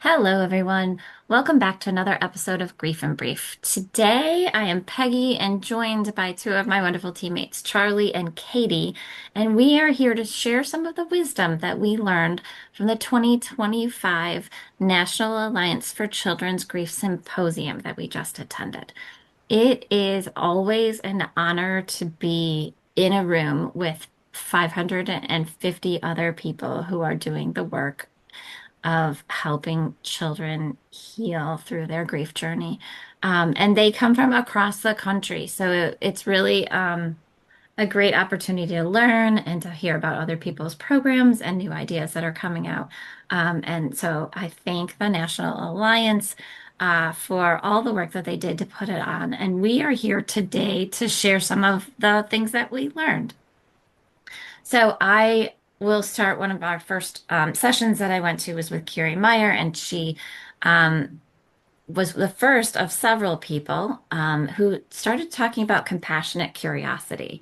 Hello, everyone. Welcome back to another episode of Grief and Brief. Today, I am Peggy and joined by two of my wonderful teammates, Charlie and Katie, and we are here to share some of the wisdom that we learned from the 2025 National Alliance for Children's Grief Symposium that we just attended. It is always an honor to be in a room with 550 other people who are doing the work of helping children heal through their grief journey. And they come from across the country. So it's really a great opportunity to learn and to hear about other people's programs and new ideas that are coming out. And so I thank the National Alliance for all the work that they did to put it on. And we are here today to share some of the things that we learned. So I will start one of our first sessions that I went to was with Curie Meyer, and she um, was the first of several people who started talking about compassionate curiosity.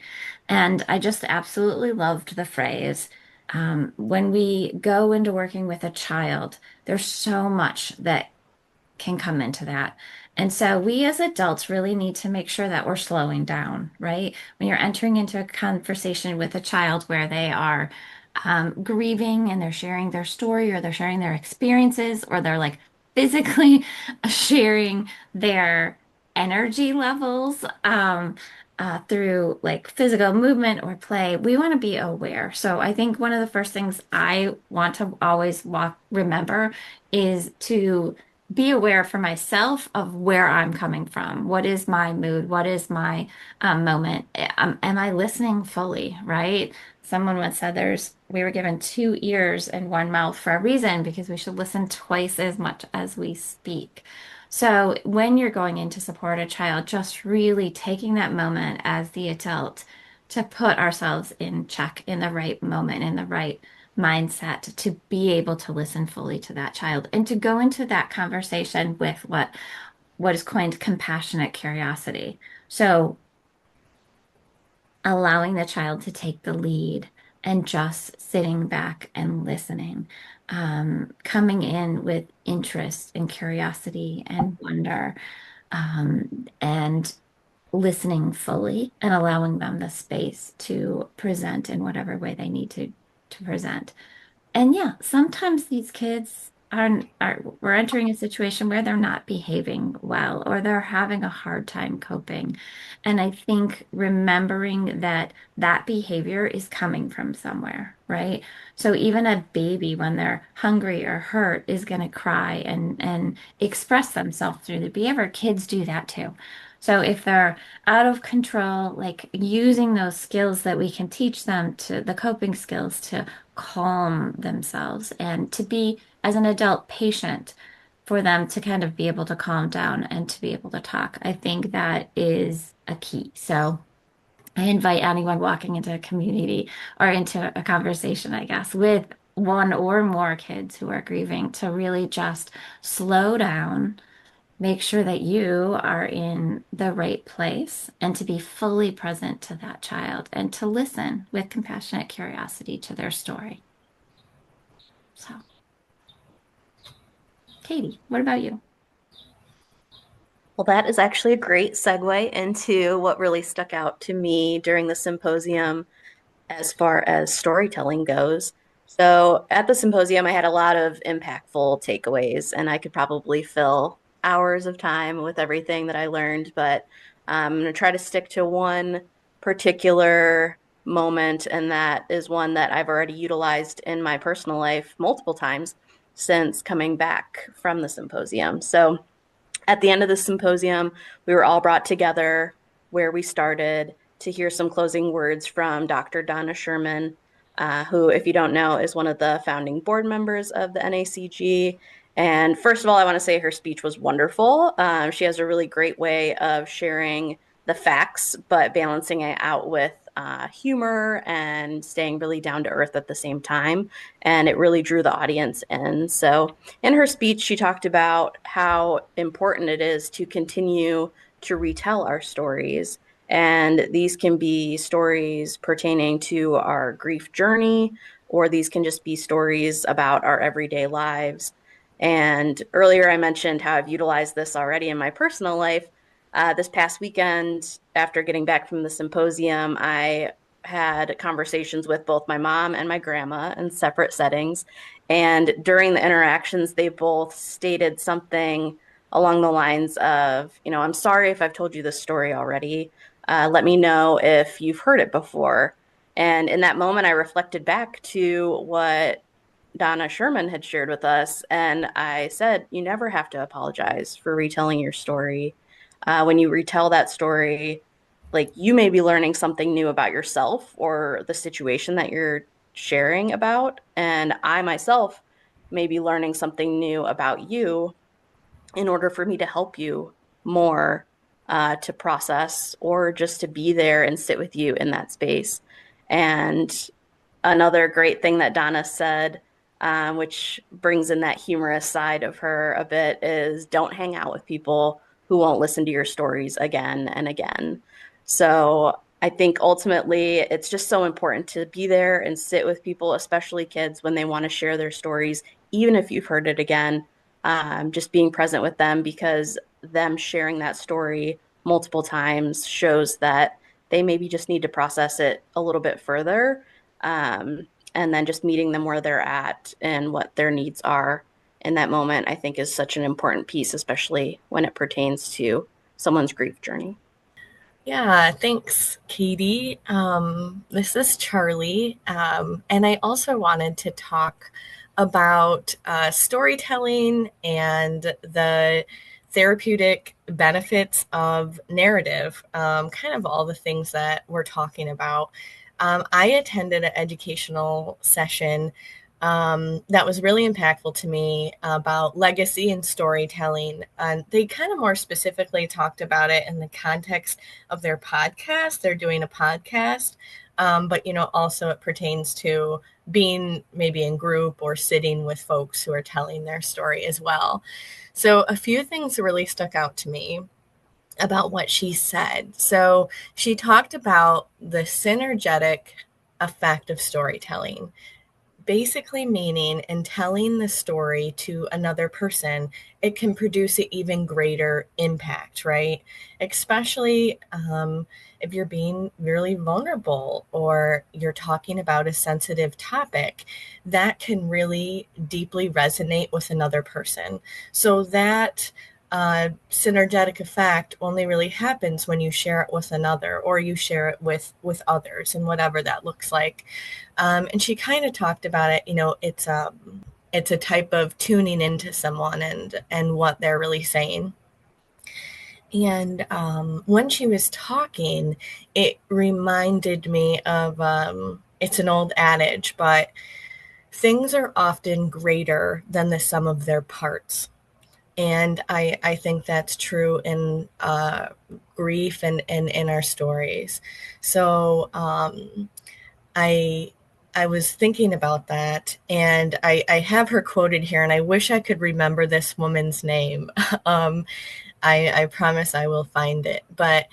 And I just absolutely loved the phrase. When we go into working with a child, there's so much that can come into that. And so we as adults really need to make sure that we're slowing down, right? When you're entering into a conversation with a child where they are grieving and they're sharing their story or they're sharing their experiences or they're like physically sharing their energy levels through like physical movement or play, we want to be aware. So I think one of the first things I want to always remember is to be aware for myself of where I'm coming from. What is my mood? What is my moment? Am I listening fully, right? Someone once said we were given two ears and one mouth for a reason because we should listen twice as much as we speak. So when you're going in to support a child, just really taking that moment as the adult to put ourselves in check in the right moment, in the right mindset to be able to listen fully to that child and to go into that conversation with what is coined compassionate curiosity. So allowing the child to take the lead and just sitting back and listening, coming in with interest and curiosity and wonder, and listening fully and allowing them the space to present in whatever way they need to present. And yeah, sometimes these kids are we're entering a situation where they're not behaving well or they're having a hard time coping. And I think remembering that that behavior is coming from somewhere, right? So even a baby when they're hungry or hurt is going to cry and express themselves through the behavior. Kids do that too. So if they're out of control, like using those skills that we can teach them to the coping skills to calm themselves and to be, as an adult, patient for them to kind of be able to calm down and to be able to talk. I think that is a key. So I invite anyone walking into a community or into a conversation, I guess, with one or more kids who are grieving to really just slow down, make sure that you are in the right place and to be fully present to that child and to listen with compassionate curiosity to their story. So, Katie, what about you? Well, that is actually a great segue into what really stuck out to me during the symposium as far as storytelling goes. So, at the symposium, I had a lot of impactful takeaways, and I could probably fill hours of time with everything that I learned, but I'm going to try to stick to one particular moment, and that is one that I've already utilized in my personal life multiple times since coming back from the symposium. So, at the end of the symposium, we were all brought together where we started to hear some closing words from Dr. Donna Sherman, who, if you don't know, is one of the founding board members of the NACG. And first of all, I want to say her speech was wonderful. She has a really great way of sharing the facts, but balancing it out with humor and staying really down to earth at the same time. And it really drew the audience in. So, in her speech, she talked about how important it is to continue to retell our stories. And these can be stories pertaining to our grief journey, or these can just be stories about our everyday lives. And earlier I mentioned how I've utilized this already in my personal life. This past weekend, after getting back from the symposium, I had conversations with both my mom and my grandma in separate settings. And during the interactions, they both stated something along the lines of, I'm sorry if I've told you this story already. Let me know if you've heard it before. And in that moment, I reflected back to what Donna Sherman had shared with us. And I said, you never have to apologize for retelling your story. When you retell that story, like you may be learning something new about yourself or the situation that you're sharing about. And I myself may be learning something new about you in order for me to help you more to process or just to be there and sit with you in that space. And another great thing that Donna said, which brings in that humorous side of her a bit, is don't hang out with people who won't listen to your stories again and again. So I think ultimately it's just so important to be there and sit with people, especially kids, when they want to share their stories, even if you've heard it again, just being present with them because them sharing that story multiple times shows that they maybe just need to process it a little bit further, um, and then just meeting them where they're at and what their needs are in that moment, I think is such an important piece, especially when it pertains to someone's grief journey. Yeah, thanks, Katie. This is Charlie. And I also wanted to talk about storytelling and the therapeutic benefits of narrative, kind of all the things that we're talking about. I attended an educational session that was really impactful to me about legacy and storytelling. And they kind of more specifically talked about it in the context of their podcast. They're doing a podcast, but also it pertains to being maybe in group or sitting with folks who are telling their story as well. So a few things really stuck out to me about what she said. So she talked about the synergetic effect of storytelling, basically meaning in telling the story to another person, it can produce an even greater impact, right? Especially if you're being really vulnerable or you're talking about a sensitive topic, that can really deeply resonate with another person. So that synergetic effect only really happens when you share it with another or you share it with others, and whatever that looks like. And she kind of talked about it. It's a type of tuning into someone and what they're really saying. And when she was talking, it reminded me of it's an old adage, but things are often greater than the sum of their parts. And I think that's true in grief and in our stories. So I I was thinking about that, and I have her quoted here, and I wish I could remember this woman's name. um, I promise I will find it. But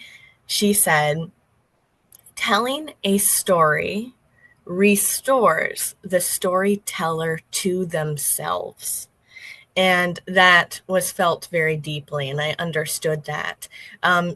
she said, telling a story restores the storyteller to themselves. And that was felt very deeply, and I understood that.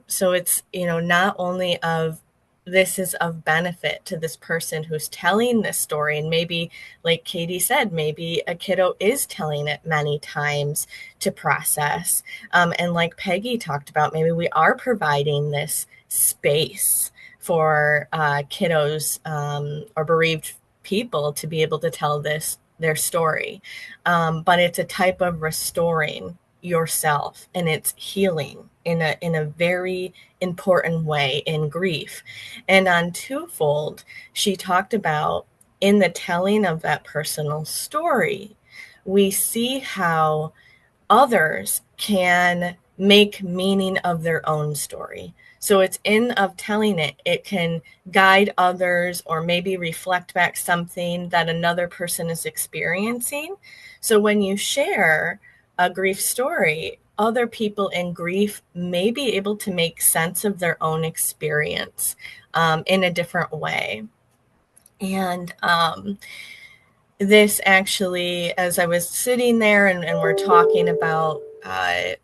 So it's, not only of this is of benefit to this person who's telling this story, and maybe, like Katie said, maybe a kiddo is telling it many times to process. And like Peggy talked about, maybe we are providing this space for kiddos or bereaved people to be able to tell their story. But it's a type of restoring yourself, and it's healing in a very important way in grief. And on twofold, she talked about in the telling of that personal story, we see how others can make meaning of their own story. So it's in of telling it, it can guide others or maybe reflect back something that another person is experiencing. So when you share a grief story, other people in grief may be able to make sense of their own experience in a different way. And this actually, as I was sitting there and we're talking about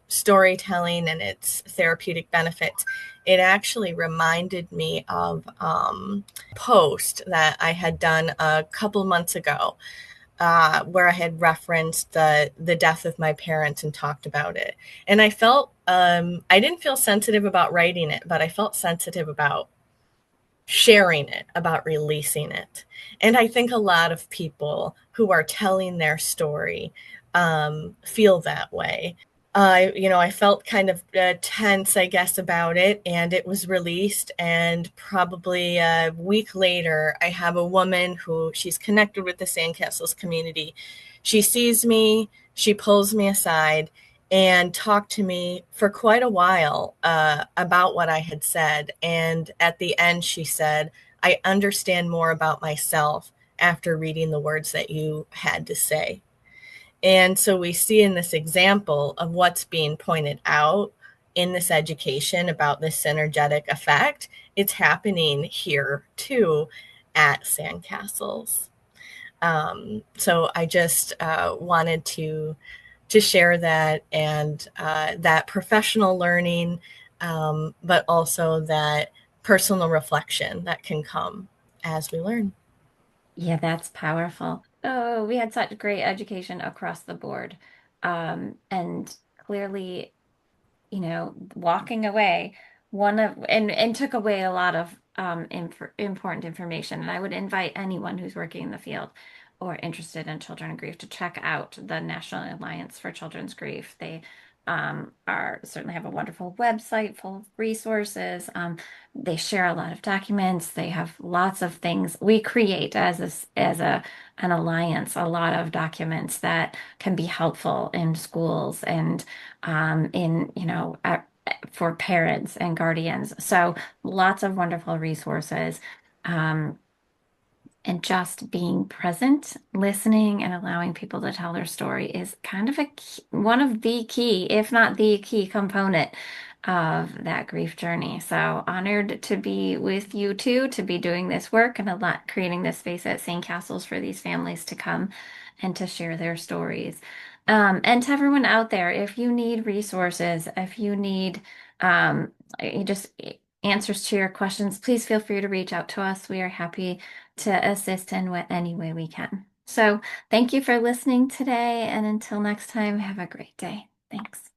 storytelling and its therapeutic benefits, it actually reminded me of a post that I had done a couple months ago, where I had referenced the death of my parents and talked about it. And I felt I didn't feel sensitive about writing it, but I felt sensitive about sharing it, about releasing it. And I think a lot of people who are telling their story feel that way. I felt kind of tense, I guess, about it, and it was released. And probably a week later, I have a woman who she's connected with the Sandcastles community. She sees me, she pulls me aside, and talked to me for quite a while about what I had said. And at the end, she said, I understand more about myself after reading the words that you had to say. And so we see in this example of what's being pointed out in this education about this synergetic effect, it's happening here too at Sandcastles. So I just wanted to share that, and that professional learning, but also that personal reflection that can come as we learn. Yeah, that's powerful. Oh, we had such great education across the board. And clearly, walking away, and took away a lot of important information. And I would invite anyone who's working in the field or interested in children and grief to check out the National Alliance for Children's Grief. They are certainly have a wonderful website full of resources. They share a lot of documents. They have lots of things. We create as an alliance a lot of documents that can be helpful in schools and for parents and guardians. So lots of wonderful resources. Um, and just being present, listening, and allowing people to tell their story is kind of one of the key, if not the key component of that grief journey. So honored to be with you too, to be doing this work and a lot creating this space at St. Castles for these families to come and to share their stories. And to everyone out there, if you need resources, if you need you just answers to your questions, please feel free to reach out to us. We are happy to assist in any way we can. So thank you for listening today, and until next time, have a great day. Thanks.